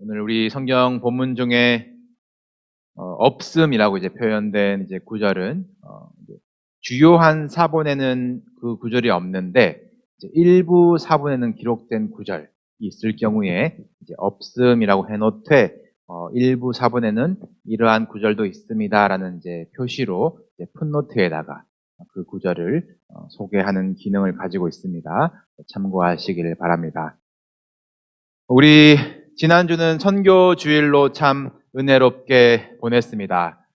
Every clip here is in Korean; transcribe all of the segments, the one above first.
오늘 우리 성경 본문 중에 없음이라고 이제 표현된 이제 구절은 이제 주요한 사본에는 그 구절이 없는데 이제 일부 사본에는 기록된 구절이 있을 경우에 이제 없음이라고 해놓되 일부 사본에는 이러한 구절도 있습니다라는 이제 표시로 이제 풋노트에다가 그 구절을 소개하는 기능을 가지고 있습니다. 참고하시길 바랍니다. 우리 지난주는 선교 주일로 참 은혜롭게 보냈습니다.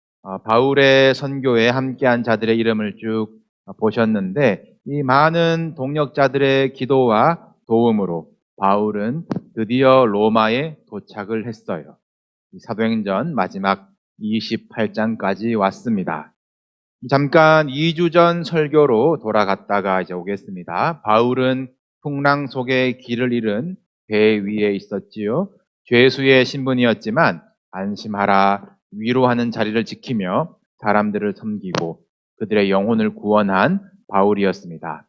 바울의 선교에 함께한 자들의 이름을 쭉 보셨는데 이 많은 동역자들의 기도와 도움으로 바울은 드디어 로마에 도착을 했어요. 사도행전 마지막 28장까지 왔습니다. 잠깐 2주 전 설교로 돌아갔다가 이제 오겠습니다. 바울은 풍랑 속에 길을 잃은 배 위에 있었지요. 죄수의 신분이었지만 안심하라 위로하는 자리를 지키며 사람들을 섬기고 그들의 영혼을 구원한 바울이었습니다.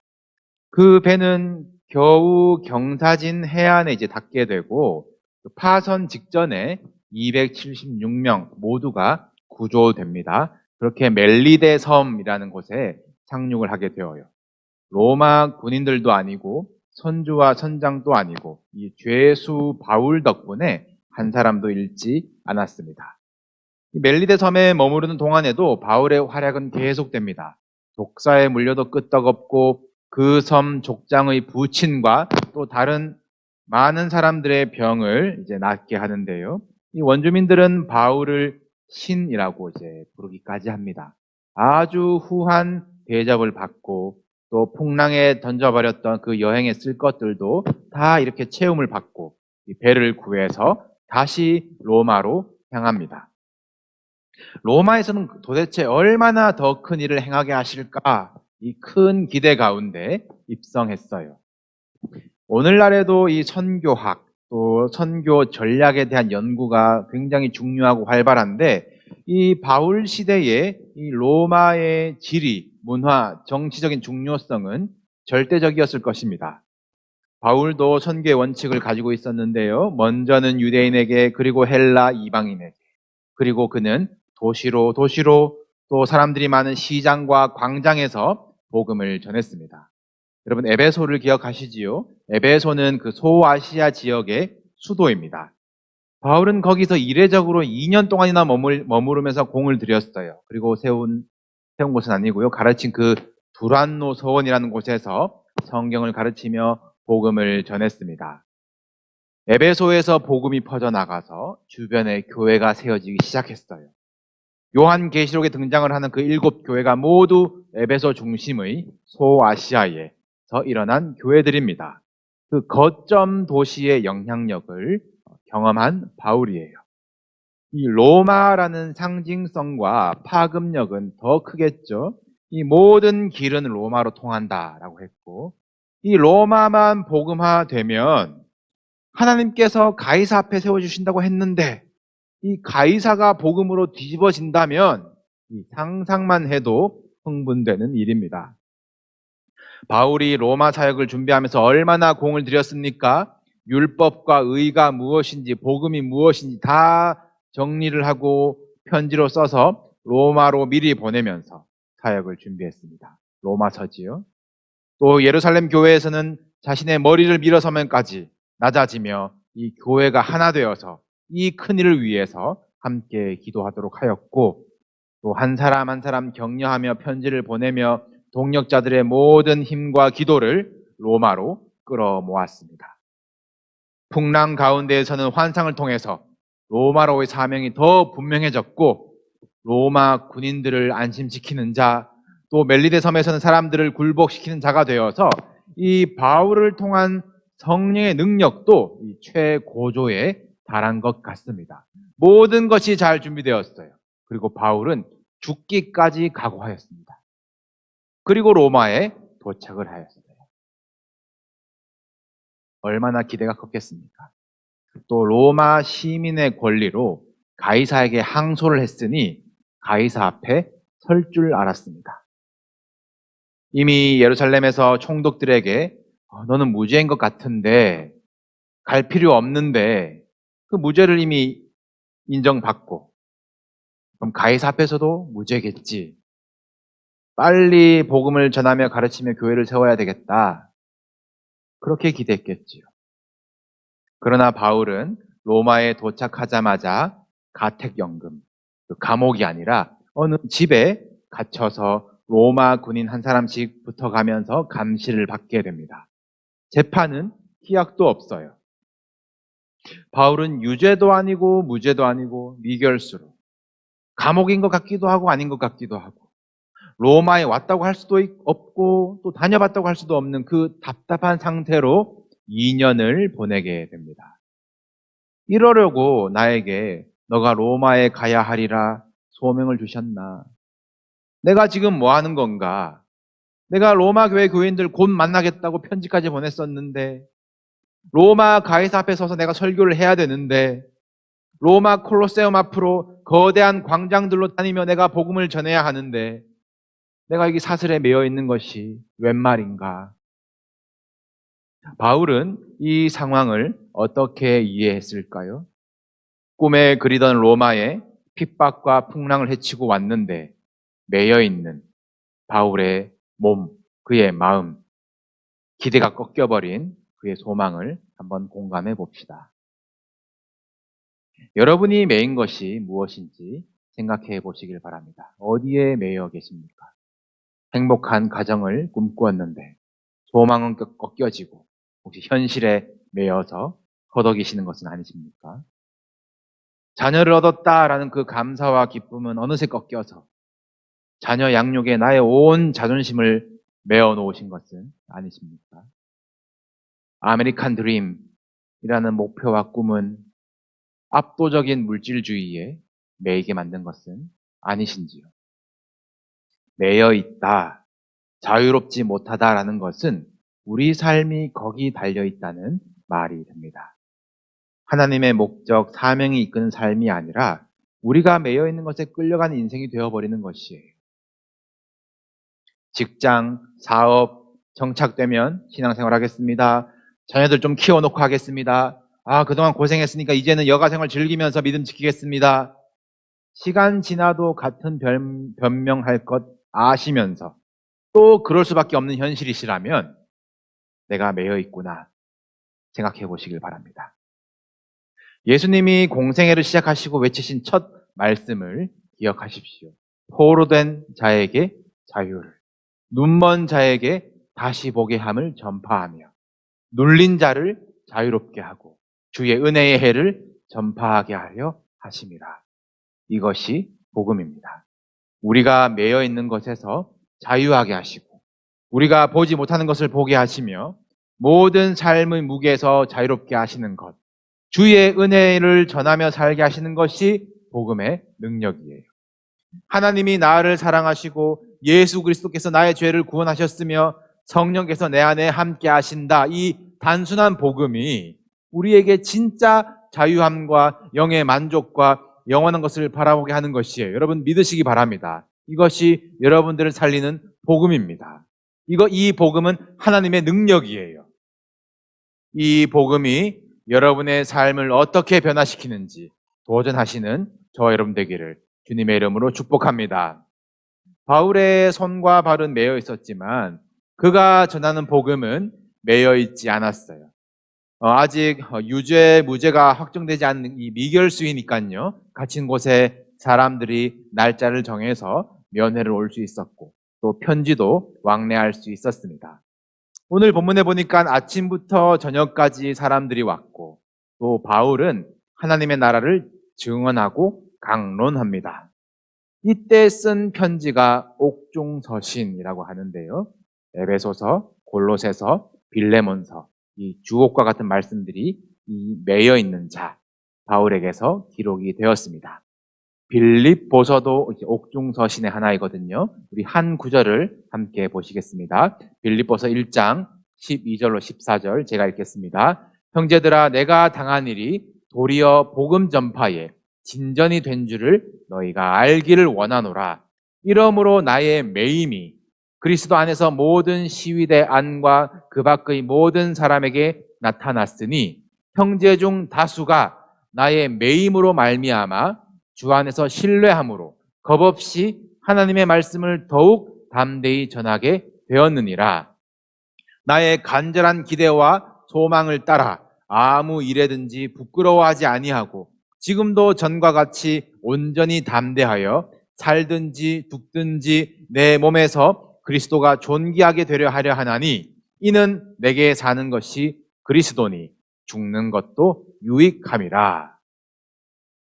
그 배는 겨우 경사진 해안에 이제 닿게 되고 파선 직전에 276명 모두가 구조됩니다. 그렇게 멜리데 섬이라는 곳에 상륙을 하게 되어요. 로마 군인들도 아니고 선주와 선장도 아니고 이 죄수 바울 덕분에 한 사람도 잃지 않았습니다. 멜리데 섬에 머무르는 동안에도 바울의 활약은 계속됩니다. 독사에 물려도 끄떡없고 그 섬 족장의 부친과 또 다른 많은 사람들의 병을 이제 낫게 하는데요. 이 원주민들은 바울을 신이라고 이제 부르기까지 합니다. 아주 후한 대접을 받고 또 풍랑에 던져버렸던 그 여행에 쓸 것들도 다 이렇게 채움을 받고 이 배를 구해서 다시 로마로 향합니다. 로마에서는 도대체 얼마나 더 큰 일을 행하게 하실까? 이 큰 기대 가운데 입성했어요. 오늘날에도 이 선교학, 또 선교 전략에 대한 연구가 굉장히 중요하고 활발한데 이 바울 시대의 이 로마의 지리, 문화, 정치적인 중요성은 절대적이었을 것입니다. 바울도 선교의 원칙을 가지고 있었는데요. 먼저는 유대인에게 그리고 헬라 이방인에게 그리고 그는 도시로 또 사람들이 많은 시장과 광장에서 복음을 전했습니다. 여러분 에베소를 기억하시지요? 에베소는 그 소아시아 지역의 수도입니다. 바울은 거기서 이례적으로 2년 동안이나 머무르면서 공을 들였어요. 그리고 세운 곳은 아니고요. 가르친 그 두란노 서원이라는 곳에서 성경을 가르치며 복음을 전했습니다. 에베소에서 복음이 퍼져나가서 주변에 교회가 세워지기 시작했어요. 요한계시록에 등장을 하는 그 7교회가 모두 에베소 중심의 소아시아에서 일어난 교회들입니다. 그 거점 도시의 영향력을 경험한 바울이에요. 이 로마라는 상징성과 파급력은 더 크겠죠. 이 모든 길은 로마로 통한다라고 했고 이 로마만 복음화되면 하나님께서 가이사 앞에 세워주신다고 했는데 이 가이사가 복음으로 뒤집어진다면 이 상상만 해도 흥분되는 일입니다. 바울이 로마 사역을 준비하면서 얼마나 공을 들였습니까? 율법과 의가 무엇인지 복음이 무엇인지 다 정리를 하고 편지로 써서 로마로 미리 보내면서 사역을 준비했습니다. 로마서지요. 또 예루살렘 교회에서는 자신의 머리를 밀어서면까지 낮아지며 이 교회가 하나 되어서 이 큰일을 위해서 함께 기도하도록 하였고 또 한 사람 한 사람 격려하며 편지를 보내며 동역자들의 모든 힘과 기도를 로마로 끌어모았습니다. 풍랑 가운데에서는 환상을 통해서 로마로의 사명이 더 분명해졌고 로마 군인들을 안심시키는 자, 또 멜리데 섬에서는 사람들을 굴복시키는 자가 되어서 이 바울을 통한 성령의 능력도 이 최고조에 달한 것 같습니다. 모든 것이 잘 준비되었어요. 그리고 바울은 죽기까지 각오하였습니다. 그리고 로마에 도착을 하였어요. 얼마나 기대가 컸겠습니까? 또 로마 시민의 권리로 가이사에게 항소를 했으니 가이사 앞에 설 줄 알았습니다. 이미 예루살렘에서 총독들에게 너는 무죄인 것 같은데 갈 필요 없는데 그 무죄를 이미 인정받고, 그럼 가이사 앞에서도 무죄겠지. 빨리 복음을 전하며 가르치며 교회를 세워야 되겠다. 그렇게 기대했겠지요. 그러나 바울은 로마에 도착하자마자 가택연금, 감옥이 아니라 어느 집에 갇혀서 로마 군인 한 사람씩 붙어가면서 감시를 받게 됩니다. 재판은 기약도 없어요. 바울은 유죄도 아니고 무죄도 아니고 미결수로 감옥인 것 같기도 하고 아닌 것 같기도 하고 로마에 왔다고 할 수도 없고 또 다녀봤다고 할 수도 없는 그 답답한 상태로 2년을 보내게 됩니다. 이러려고 나에게 너가 로마에 가야 하리라 소명을 주셨나? 내가 지금 뭐 하는 건가? 내가 로마 교회 교인들 곧 만나겠다고 편지까지 보냈었는데 로마 가이사 앞에 서서 내가 설교를 해야 되는데 로마 콜로세움 앞으로 거대한 광장들로 다니며 내가 복음을 전해야 하는데 내가 여기 사슬에 매여 있는 것이 웬 말인가? 바울은 이 상황을 어떻게 이해했을까요? 꿈에 그리던 로마에 핍박과 풍랑을 헤치고 왔는데 매여 있는 바울의 몸, 그의 마음, 기대가 꺾여버린 그의 소망을 한번 공감해 봅시다. 여러분이 매인 것이 무엇인지 생각해 보시길 바랍니다. 어디에 매여 계십니까? 행복한 가정을 꿈꾸었는데 소망은 꺾여지고 혹시 현실에 매여서 허덕이시는 것은 아니십니까? 자녀를 얻었다라는 그 감사와 기쁨은 어느새 꺾여서 자녀 양육에 나의 온 자존심을 메어 놓으신 것은 아니십니까? 아메리칸 드림이라는 목표와 꿈은 압도적인 물질주의에 매이게 만든 것은 아니신지요? 매여 있다, 자유롭지 못하다라는 것은 우리 삶이 거기 달려 있다는 말이 됩니다. 하나님의 목적, 사명이 이끄는 삶이 아니라 우리가 매여 있는 것에 끌려가는 인생이 되어버리는 것이에요. 직장, 사업, 정착되면 신앙생활 하겠습니다. 자녀들 좀 키워놓고 하겠습니다. 그동안 고생했으니까 이제는 여가생활 즐기면서 믿음 지키겠습니다. 시간 지나도 같은 변명할 것 아시면서 또 그럴 수밖에 없는 현실이시라면 내가 매여 있구나 생각해 보시길 바랍니다. 예수님이 공생애를 시작하시고 외치신 첫 말씀을 기억하십시오. 포로된 자에게 자유를, 눈먼 자에게 다시 보게 함을 전파하며 눌린 자를 자유롭게 하고 주의 은혜의 해를 전파하게 하려 하심이라. 이것이 복음입니다. 우리가 매여 있는 것에서 자유하게 하시고 우리가 보지 못하는 것을 보게 하시며 모든 삶의 무게에서 자유롭게 하시는 것, 주의 은혜를 전하며 살게 하시는 것이 복음의 능력이에요. 하나님이 나를 사랑하시고 예수 그리스도께서 나의 죄를 구원하셨으며 성령께서 내 안에 함께 하신다. 이 단순한 복음이 우리에게 진짜 자유함과 영의 만족과 영원한 것을 바라보게 하는 것이에요. 여러분 믿으시기 바랍니다. 이것이 여러분들을 살리는 복음입니다. 이 복음은 하나님의 능력이에요. 이 복음이 여러분의 삶을 어떻게 변화시키는지 도전하시는 저와 여러분 되기를 주님의 이름으로 축복합니다. 바울의 손과 발은 매여 있었지만 그가 전하는 복음은 매여 있지 않았어요. 아직 유죄, 무죄가 확정되지 않는 이 미결수이니까요. 갇힌 곳에 사람들이 날짜를 정해서 면회를 올 수 있었고 또 편지도 왕래할 수 있었습니다. 오늘 본문에 보니까 아침부터 저녁까지 사람들이 왔고 또 바울은 하나님의 나라를 증언하고 강론합니다. 이때 쓴 편지가 옥중서신이라고 하는데요. 에베소서, 골로새서, 빌레몬서, 이 주옥과 같은 말씀들이 이 매여 있는 자 바울에게서 기록이 되었습니다. 빌립보서도 옥중서신의 하나이거든요. 우리 한 구절을 함께 보시겠습니다. 빌립보서 1장 12절로 14절 제가 읽겠습니다. 형제들아 내가 당한 일이 도리어 복음 전파에 진전이 된 줄을 너희가 알기를 원하노라. 이러므로 나의 매임이 그리스도 안에서 모든 시위대 안과 그 밖의 모든 사람에게 나타났으니 형제 중 다수가 나의 매임으로 말미암아 주 안에서 신뢰함으로 겁없이 하나님의 말씀을 더욱 담대히 전하게 되었느니라. 나의 간절한 기대와 소망을 따라 아무 일에든지 부끄러워하지 아니하고 지금도 전과 같이 온전히 담대하여 살든지 죽든지 내 몸에서 그리스도가 존귀하게 되려 하려 하나니 이는 내게 사는 것이 그리스도니 죽는 것도 유익함이라.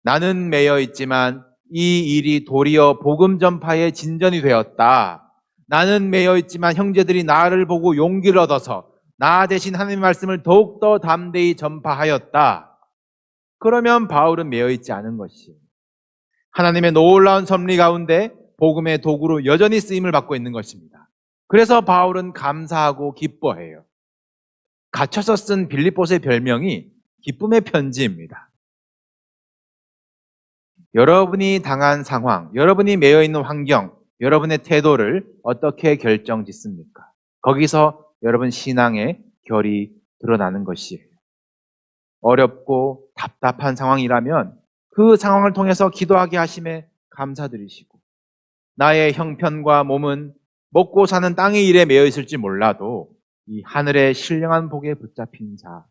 나는 매여 있지만 이 일이 도리어 복음 전파의 진전이 되었다. 나는 매여 있지만 형제들이 나를 보고 용기를 얻어서 나 대신 하나님의 말씀을 더욱더 담대히 전파하였다. 그러면 바울은 매여 있지 않은 것이에요. 하나님의 놀라운 섭리 가운데 복음의 도구로 여전히 쓰임을 받고 있는 것입니다. 그래서 바울은 감사하고 기뻐해요. 갇혀서 쓴 빌립보서의 별명이 기쁨의 편지입니다. 여러분이 당한 상황, 여러분이 매여 있는 환경, 여러분의 태도를 어떻게 결정짓습니까? 거기서 여러분 신앙의 결이 드러나는 것이에요. 어렵고 답답한 상황이라면 그 상황을 통해서 기도하게 하심에 감사드리시고, 나의 형편과 몸은 먹고 사는 땅의 일에 매여 있을지 몰라도 이 하늘의 신령한 복에 붙잡힌 자,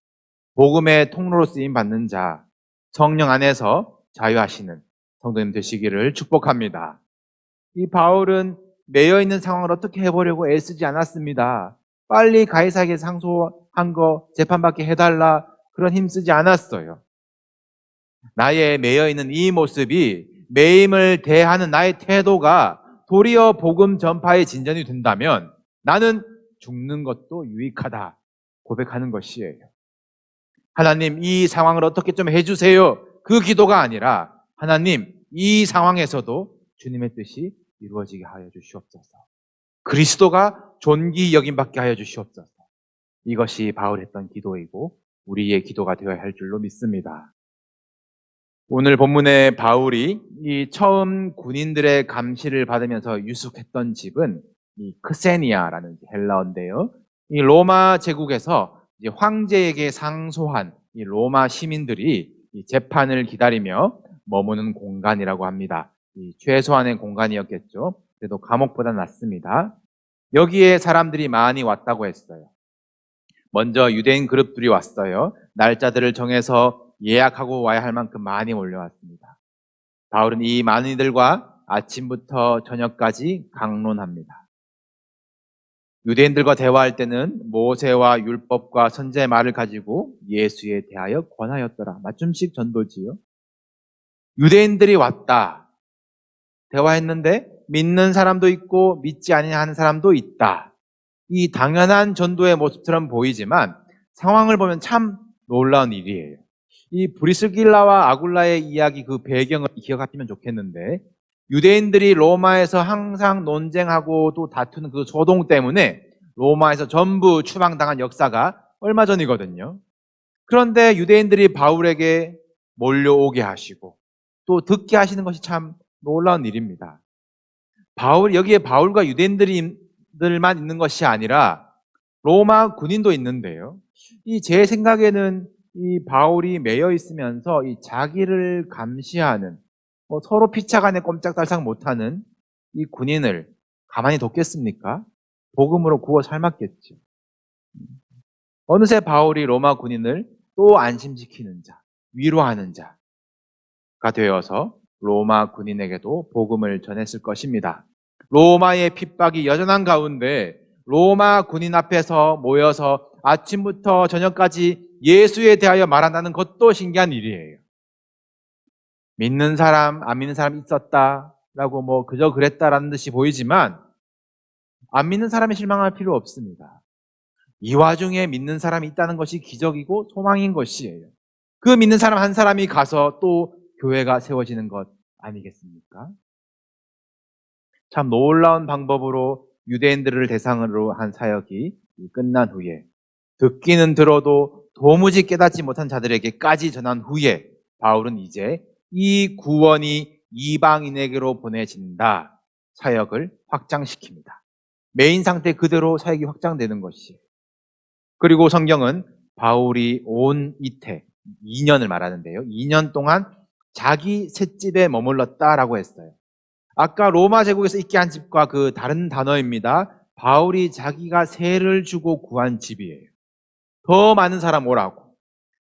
복음의 통로로 쓰임 받는 자, 성령 안에서 자유하시는 성도님 되시기를 축복합니다. 이 바울은 매여 있는 상황을 어떻게 해보려고 애쓰지 않았습니다. 빨리 가이사에게 상소한 거 재판받게 해달라, 그런 힘쓰지 않았어요. 나의 매여 있는 이 모습이 매임을 대하는 나의 태도가 도리어 복음 전파의 진전이 된다면 나는 죽는 것도 유익하다 고백하는 것이에요. 하나님, 이 상황을 어떻게 좀 해주세요. 그 기도가 아니라 하나님, 이 상황에서도 주님의 뜻이 이루어지게 하여 주시옵소서. 그리스도가 존귀 여김받게 하여 주시옵소서. 이것이 바울이 했던 기도이고 우리의 기도가 되어야 할 줄로 믿습니다. 오늘 본문의 바울이 이 처음 군인들의 감시를 받으면서 유숙했던 집은 이 크세니아라는 헬라어인데요. 이 로마 제국에서 이제 황제에게 상소한 이 로마 시민들이 이 재판을 기다리며 머무는 공간이라고 합니다. 이 최소한의 공간이었겠죠. 그래도 감옥보다 낫습니다. 여기에 사람들이 많이 왔다고 했어요. 먼저 유대인 그룹들이 왔어요. 날짜들을 정해서 예약하고 와야 할 만큼 많이 몰려왔습니다. 바울은 이 많은 이들과 아침부터 저녁까지 강론합니다. 유대인들과 대화할 때는 모세와 율법과 선지자의 말을 가지고 예수에 대하여 권하였더라. 맞춤식 전도지요. 유대인들이 왔다. 대화했는데 믿는 사람도 있고 믿지 아니하는 사람도 있다. 이 당연한 전도의 모습처럼 보이지만 상황을 보면 참 놀라운 일이에요. 이 브리스길라와 아굴라의 이야기 그 배경을 기억하시면 좋겠는데, 유대인들이 로마에서 항상 논쟁하고 또 다투는 그 소동 때문에 로마에서 전부 추방당한 역사가 얼마 전이거든요. 그런데 유대인들이 바울에게 몰려오게 하시고 또 듣게 하시는 것이 참 놀라운 일입니다. 여기에 바울과 유대인들만 있는 것이 아니라 로마 군인도 있는데요. 제 생각에는 이 바울이 매여 있으면서 이 자기를 감시하는, 서로 피차간에 꼼짝달싹 못하는 이 군인을 가만히 뒀겠습니까? 복음으로 구워 삶았겠죠. 어느새 바울이 로마 군인을 또 안심시키는 자, 위로하는 자가 되어서 로마 군인에게도 복음을 전했을 것입니다. 로마의 핍박이 여전한 가운데 로마 군인 앞에서 모여서 아침부터 저녁까지 예수에 대하여 말한다는 것도 신기한 일이에요. 믿는 사람, 안 믿는 사람 있었다라고 그저 그랬다라는 듯이 보이지만 안 믿는 사람이 실망할 필요 없습니다. 이 와중에 믿는 사람이 있다는 것이 기적이고 소망인 것이에요. 그 믿는 사람 한 사람이 가서 또 교회가 세워지는 것 아니겠습니까? 참 놀라운 방법으로 유대인들을 대상으로 한 사역이 끝난 후에, 듣기는 들어도 도무지 깨닫지 못한 자들에게까지 전한 후에 바울은 이제 이 구원이 이방인에게로 보내진다, 사역을 확장시킵니다. 메인 상태 그대로 사역이 확장되는 것이에요. 그리고 성경은 바울이 온 이태, 2년을 말하는데요. 2년 동안 자기 셋집에 머물렀다라고 했어요. 아까 로마 제국에서 있게 한 집과 그 다른 단어입니다. 바울이 자기가 세를 주고 구한 집이에요. 더 많은 사람 오라고.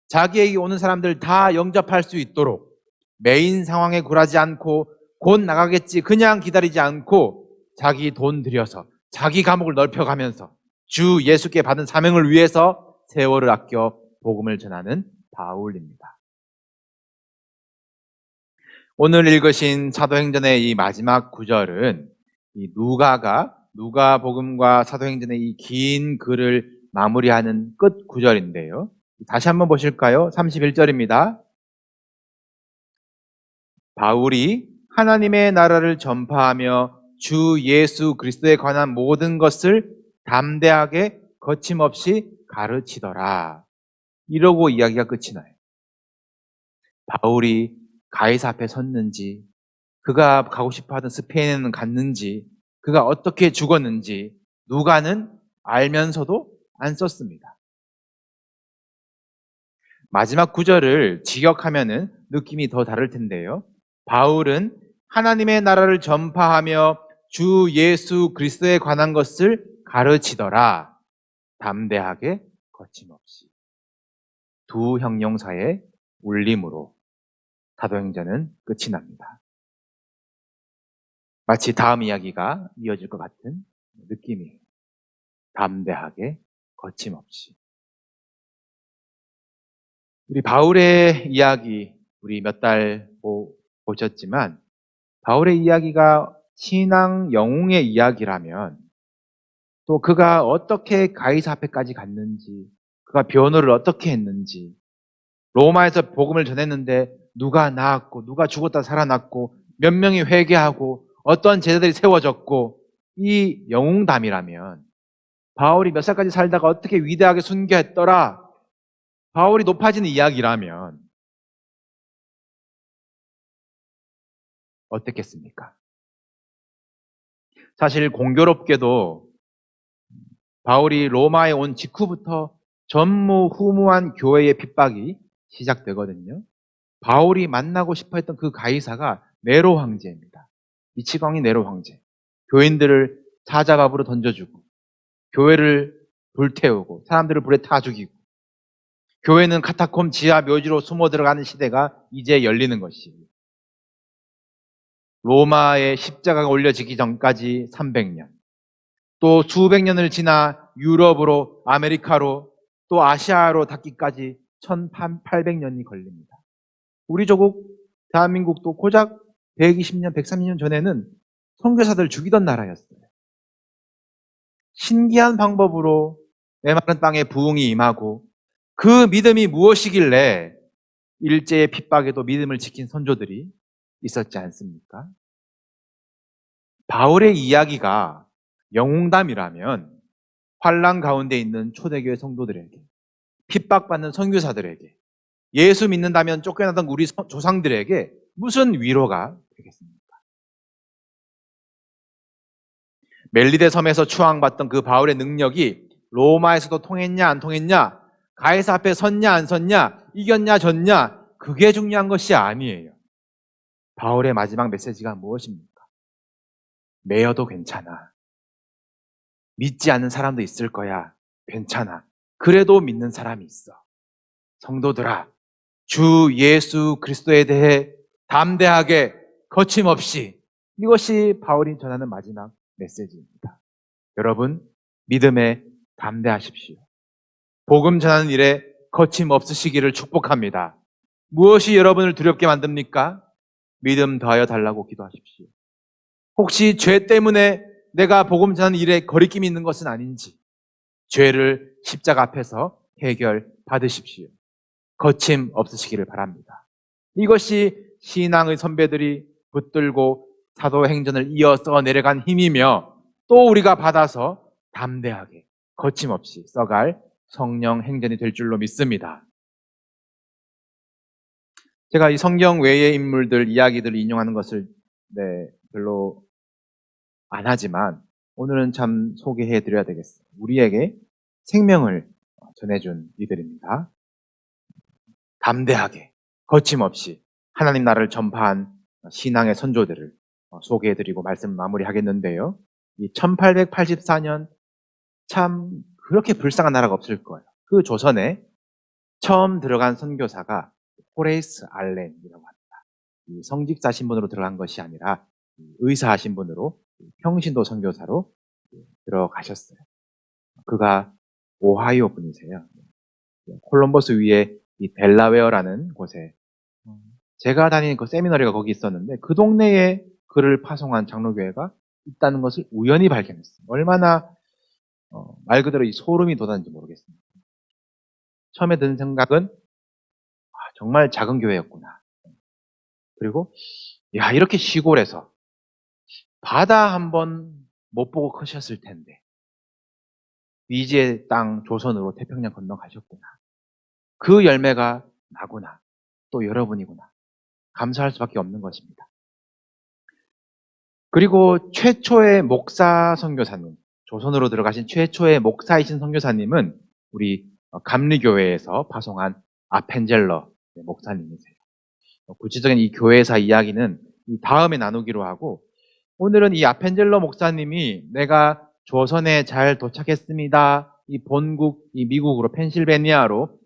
자기에게 오는 사람들 다 영접할 수 있도록 메인 상황에 굴하지 않고 곧 나가겠지 그냥 기다리지 않고 자기 돈 들여서 자기 감옥을 넓혀가면서 주 예수께 받은 사명을 위해서 세월을 아껴 복음을 전하는 바울입니다. 오늘 읽으신 사도행전의 이 마지막 구절은 이 누가복음과 사도행전의 이 긴 글을 마무리하는 끝 구절인데요. 다시 한번 보실까요? 31절입니다. 바울이 하나님의 나라를 전파하며 주 예수 그리스도에 관한 모든 것을 담대하게 거침없이 가르치더라. 이러고 이야기가 끝이 나요. 바울이 가이사 앞에 섰는지, 그가 가고 싶어하던 스페인에는 갔는지, 그가 어떻게 죽었는지 누가는 알면서도 안 썼습니다. 마지막 구절을 직역하면은 느낌이 더 다를 텐데요. 바울은 하나님의 나라를 전파하며 주 예수 그리스도에 관한 것을 가르치더라. 담대하게 거침없이. 두 형용사의 울림으로 사도행전은 끝이 납니다. 마치 다음 이야기가 이어질 것 같은 느낌이에요. 담대하게 거침없이. 우리 바울의 이야기 우리 몇 달 보셨지만 바울의 이야기가 신앙 영웅의 이야기라면 또 그가 어떻게 가이사 앞에까지 갔는지 그가 변호를 어떻게 했는지 로마에서 복음을 전했는데 누가 나았고 누가 죽었다 살아났고 몇 명이 회개하고 어떤 제자들이 세워졌고 이 영웅담이라면 바울이 몇 살까지 살다가 어떻게 위대하게 순교했더라 바울이 높아지는 이야기라면 어떻겠습니까? 사실 공교롭게도 바울이 로마에 온 직후부터 전무후무한 교회의 핍박이 시작되거든요. 바울이 만나고 싶어 했던 그 가이사가 네로 황제입니다. 미치광이 네로 황제. 교인들을 사자밥으로 던져주고 교회를 불태우고 사람들을 불에 타 죽이고 교회는 카타콤 지하 묘지로 숨어 들어가는 시대가 이제 열리는 것이에요. 로마의 십자가가 올려지기 전까지 300년, 또 수백 년을 지나 유럽으로, 아메리카로, 또 아시아로 닿기까지 1800년이 걸립니다. 우리 조국 대한민국도 고작 120년, 130년 전에는 선교사들 죽이던 나라였어요. 신기한 방법으로 메마른 땅에 부흥이 임하고 그 믿음이 무엇이길래 일제의 핍박에도 믿음을 지킨 선조들이 있었지 않습니까? 바울의 이야기가 영웅담이라면 환난 가운데 있는 초대교회 성도들에게 핍박받는 선교사들에게 예수 믿는다면 쫓겨나던 우리 조상들에게 무슨 위로가 되겠습니까? 멜리데 섬에서 추앙받던 그 바울의 능력이 로마에서도 통했냐 안 통했냐 가이사 앞에 섰냐 안 섰냐 이겼냐 졌냐 그게 중요한 것이 아니에요. 바울의 마지막 메시지가 무엇입니까? 매여도 괜찮아. 믿지 않는 사람도 있을 거야. 괜찮아. 그래도 믿는 사람이 있어. 성도들아, 주 예수 그리스도에 대해 담대하게 거침없이 이것이 바울이 전하는 마지막 메시지입니다. 여러분, 믿음에 담대하십시오. 복음 전하는 일에 거침없으시기를 축복합니다. 무엇이 여러분을 두렵게 만듭니까? 믿음 더하여 달라고 기도하십시오. 혹시 죄 때문에 내가 복음 전하는 일에 거리낌이 있는 것은 아닌지 죄를 십자가 앞에서 해결받으십시오. 거침 없으시기를 바랍니다. 이것이 신앙의 선배들이 붙들고 사도행전을 이어서 내려간 힘이며 또 우리가 받아서 담대하게 거침없이 써갈 성령 행전이 될 줄로 믿습니다. 제가 이 성경 외의 인물들 이야기들을 인용하는 것을 별로 안 하지만 오늘은 참 소개해 드려야 되겠어요. 우리에게 생명을 전해준 이들입니다. 담대하게 거침없이 하나님 나라를 전파한 신앙의 선조들을 소개해드리고 말씀 마무리하겠는데요. 이 1884년 참 그렇게 불쌍한 나라가 없을 거예요. 그 조선에 처음 들어간 선교사가 호레이스 알렌이라고 합니다. 이 성직자 신분으로 들어간 것이 아니라 의사 신분으로 평신도 선교사로 들어가셨어요. 그가 오하이오 분이세요. 콜럼버스 위에 이 델라웨어라는 곳에 제가 다니는 그 세미너리가 거기 있었는데 그 동네에 그를 파송한 장로교회가 있다는 것을 우연히 발견했어요. 얼마나 말 그대로 이 소름이 돋았는지 모르겠습니다. 처음에 든 생각은 정말 작은 교회였구나. 그리고 야 이렇게 시골에서 바다 한번 못 보고 크셨을 텐데 위지의 땅 조선으로 태평양 건너가셨구나. 그 열매가 나구나. 또 여러분이구나. 감사할 수밖에 없는 것입니다. 그리고 최초의 목사 선교사님, 조선으로 들어가신 최초의 목사이신 선교사님은 우리 감리교회에서 파송한 아펜젤러 목사님이세요. 구체적인 이 교회사 이야기는 다음에 나누기로 하고 오늘은 이 아펜젤러 목사님이 내가 조선에 잘 도착했습니다. 이 본국, 이 미국으로 펜실베니아로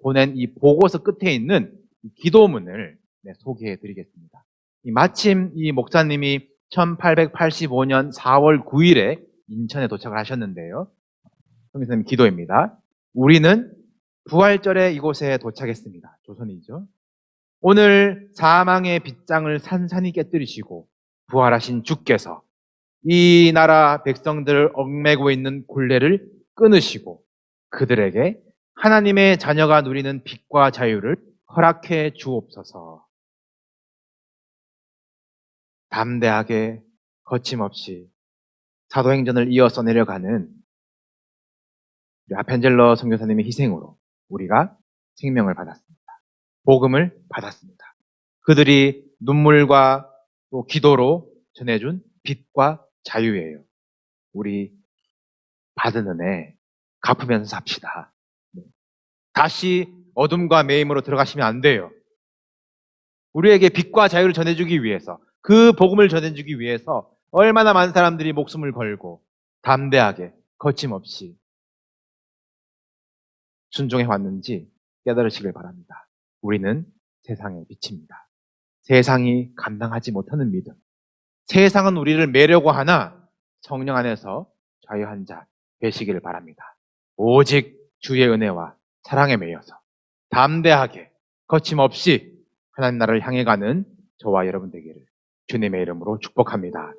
보낸 이 보고서 끝에 있는 기도문을 소개해 드리겠습니다. 마침 이 목사님이 1885년 4월 9일에 인천에 도착을 하셨는데요. 성교사님 기도입니다. 우리는 부활절에 이곳에 도착했습니다. 조선이죠. 오늘 사망의 빗장을 산산히 깨뜨리시고 부활하신 주께서 이 나라 백성들을 얽매고 있는 굴레를 끊으시고 그들에게 하나님의 자녀가 누리는 빛과 자유를 허락해 주옵소서. 담대하게 거침없이 사도행전을 이어서 내려가는 아펜젤러 선교사님의 희생으로 우리가 생명을 받았습니다. 복음을 받았습니다. 그들이 눈물과 또 기도로 전해준 빛과 자유예요. 우리 받은 은혜 갚으면서 삽시다. 다시 어둠과 매임으로 들어가시면 안 돼요. 우리에게 빛과 자유를 전해주기 위해서, 그 복음을 전해주기 위해서 얼마나 많은 사람들이 목숨을 걸고 담대하게 거침없이 순종해 왔는지 깨달으시길 바랍니다. 우리는 세상의 빛입니다. 세상이 감당하지 못하는 믿음. 세상은 우리를 매려고 하나 성령 안에서 자유한 자 되시기를 바랍니다. 오직 주의 은혜와 사랑에 매여서 담대하게 거침없이 하나님 나라를 향해 가는 저와 여러분 되기를 주님의 이름으로 축복합니다.